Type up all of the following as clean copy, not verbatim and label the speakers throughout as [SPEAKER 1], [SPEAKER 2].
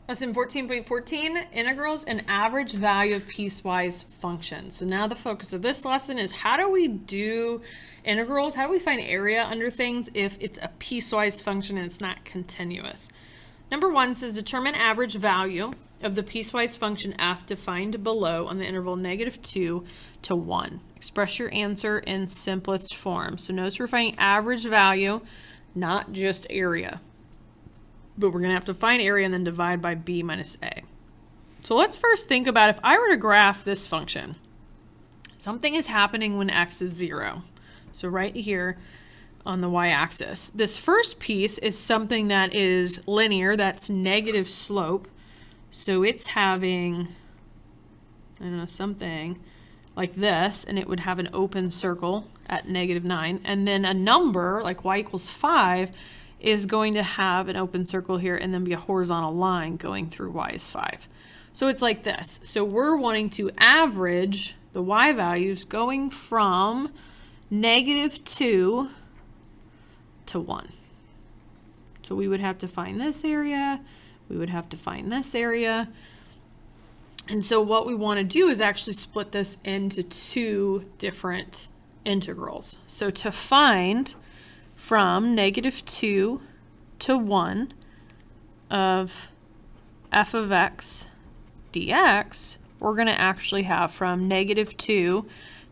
[SPEAKER 1] Lesson 14.14, integrals and average value of piecewise functions. So now the focus of this lesson is how do we do integrals? How do we find area under things if it's a piecewise function and it's not continuous? Number one says determine average value of the piecewise function f defined below on the interval -2 to 1. Express your answer in simplest form. So notice we're finding average value, not just area. But we're going to have to find area and then divide by b minus a. So let's first think about if I were to graph this function. Something is happening when x is 0. So right here on the y-axis. This first piece is something that is linear, that's negative slope. So it's having, I don't know, something like this, and it would have an open circle at -9. And then a number, like y equals 5, is going to have an open circle here and then be a horizontal line going through y is 5. So it's like this. So we're wanting to average the y values going from -2 to 1. So we would have to find this area, we would have to find this area. And so what we want to do is actually split this into two different integrals. So to find from -2 to 1 of f of x dx, we're going to actually have from -2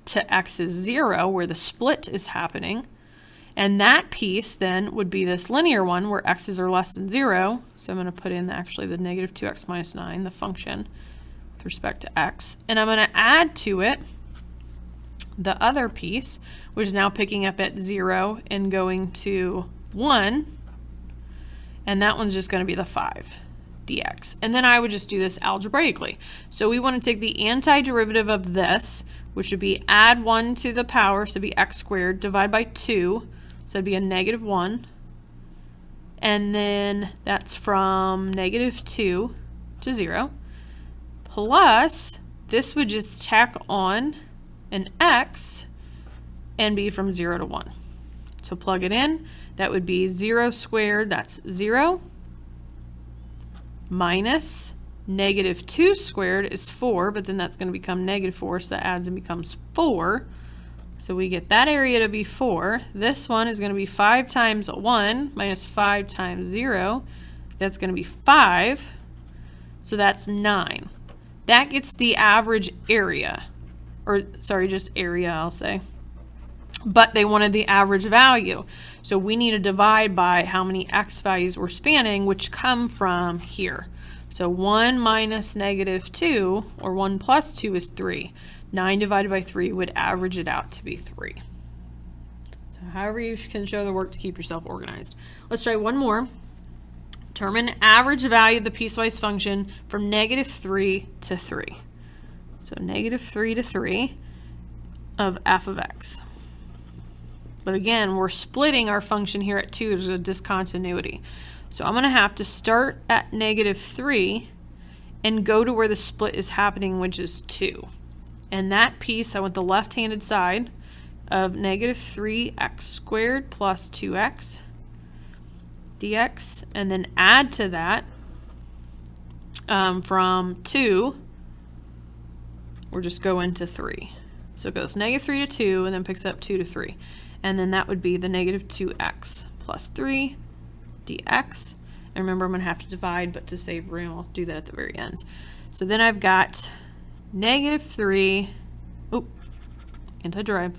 [SPEAKER 1] to x is 0, where the split is happening. And that piece then would be this linear one where x's are less than 0. So I'm going to put in actually the -2x minus 9, the function with respect to x. And I'm going to add to it the other piece, which is now picking up at 0 and going to 1. And that one's just going to be the 5 dx. And then I would just do this algebraically. So we want to take the antiderivative of this, which would be add 1 to the power, so it'd be x squared, divide by 2, so it'd be a -1. And then that's from -2 to 0. Plus, this would just tack on an x and be from 0 to 1. So plug it in. That would be 0 squared, that's 0, minus -2 squared is 4, but then that's going to become -4, so that adds and becomes 4. So we get that area to be 4. This one is going to be 5 times 1 minus 5 times 0. That's going to be 5. So that's 9. That gets the average area. Or, sorry, just area, I'll say. But they wanted the average value. So we need to divide by how many x values we're spanning, which come from here. So 1 minus -2, or 1 plus 2 is 3. 9 divided by 3 would average it out to be 3. So however you can show the work to keep yourself organized. Let's try one more. Determine average value of the piecewise function from -3 to 3. So -3 to 3 of f of x. But again, we're splitting our function here at 2. There's a discontinuity. So I'm going to have to start at -3 and go to where the split is happening, which is 2. And that piece, I want the left-handed side of -3x squared plus 2x dx, and then add to that from 2, we're just going to 3. So it goes -3 to 2 and then picks up 2 to 3. And then that would be the -2x plus 3 dx. And remember, I'm going to have to divide, but to save room, I'll do that at the very end. So then I've got -3, anti-derive,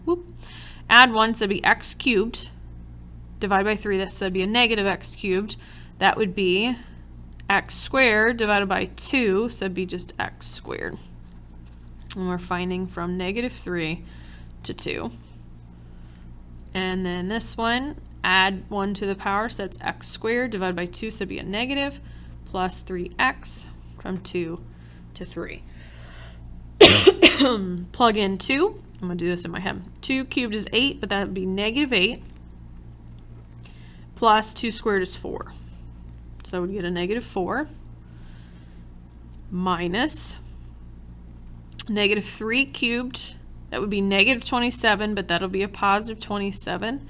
[SPEAKER 1] add 1, so that'd be x cubed, divide by 3, that would be a -x cubed. That would be x squared divided by 2, so that'd be just x squared. And we're finding from -3 to 2. And then this one, add 1 to the power, so that's x squared divided by 2, so it'd be a negative, plus 3x from 2 to 3. Plug in 2. I'm going to do this in my head. 2 cubed is 8, but that would be -8, plus 2 squared is 4. So I would get a -4, minus -3 cubed. That would be -27, but that'll be a positive 27.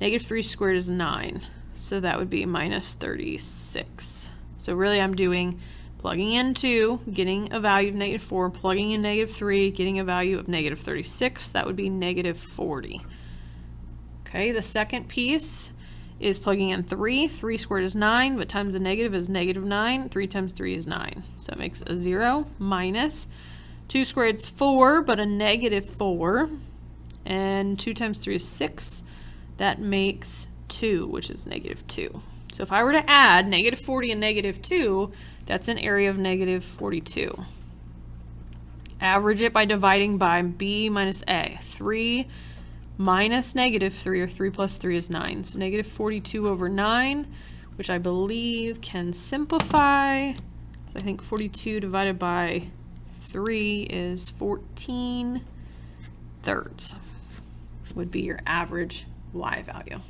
[SPEAKER 1] -3 squared is 9, so that would be -36. So really I'm doing plugging in 2, getting a value of negative 4, plugging in negative 3, getting a value of negative 36. That would be negative 40. Okay, the second piece is plugging in 3. 3 squared is 9, but times a negative is negative 9. 3 times 3 is 9. So that makes a 0 minus 2 squared is 4, but a negative 4. And 2 times 3 is 6. That makes 2, which is negative 2. So if I were to add negative 40 and negative 2, that's an area of negative 42. Average it by dividing by b minus a. 3 minus negative 3, or 3 plus 3 is 9. So negative 42 over 9, which I believe can simplify. I think 42 divided by 3 is 14 thirds would be your average y value.